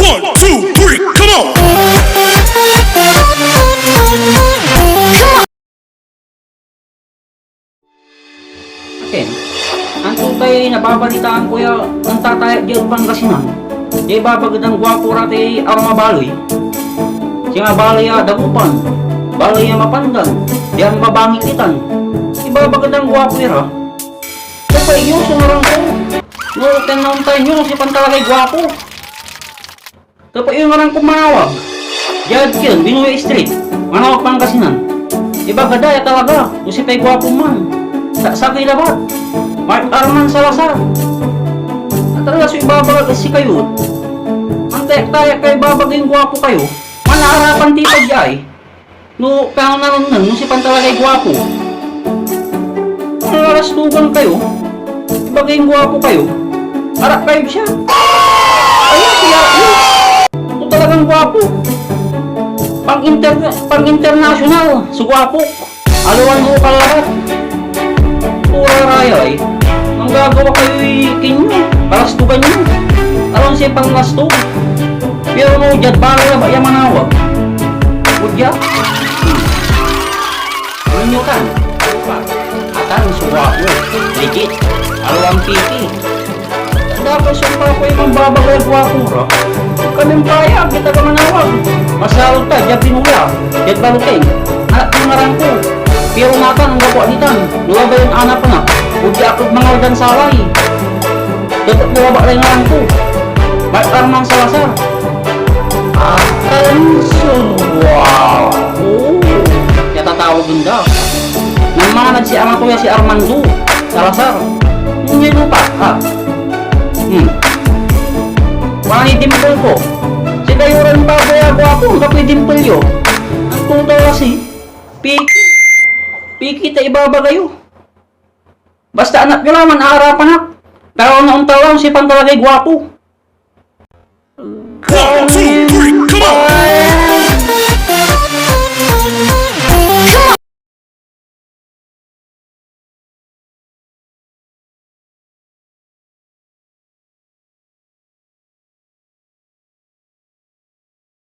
1, 2, 3, come on! Ken, anto tayo nababalitaan ko ya ang tatay diyan Pangasinan. Di babagad ang gwapo rati arma baloy. Siya baloy ya dagupan. Baloy ya mapandan. Di ang babangikitan. Ibabagad ang gwapo ya. Kapag iyo sumarang ko. No, tenang tayo nyo si pantalagay gwapo. Kapag iyo nga kumanawag. Diyan kin, Binuya Street. Manawag Pangasinan. Ibagada ya talaga. Kung si tayo gwapo man. Sa kilabat. Mark Arman Salazar. At talaga so ibabagay si kayo. Ang tayo kayo babagay gwapo kayo. Manaharapan tipag jay. No, kaya na nun no si pantalagay gwapo. Manarastugan kayo. Ibagay gwapo kayo. Harap kayo siya. Ayun, siya. Ito talagang gwapo. Pang-international. So gwapo. Aluan mo kalabat. Pura raya eh. Ang gagawa kayo kinyo. Kalastugan nyo. Alam siya pang lastog. Pero no, dyan para na ba yung manawag? Udya? Ano kan? Atan, suwapo. Legit. Alam piki. Dapat sumpa ko yung mambabagal guwapo ra. Kaming payag, kita ka manawag. Masalot ka, dyan Binuya. Dyan Baluking. Anak ng marangko. Pero nakan ang gawa nitan, luwa ba yung anak na? Udya ako mga wadan salay. Dapat luwa ba rin nga ko? Mark Arman Salazar. Wow! Kaya tatawag ganda. Namanad si ama ko ya si Armando Salazar. Hindi mo pa, ha? Wani dimple ko. Si Dayuran pa kaya ako, kapoy dimple yo. Ang tutaw kasi, Piki. Piki tayo ibabagayo. Basta anak nyo naman, harapan ak. Tawang na untawang si pantalagay gwapo. One, two,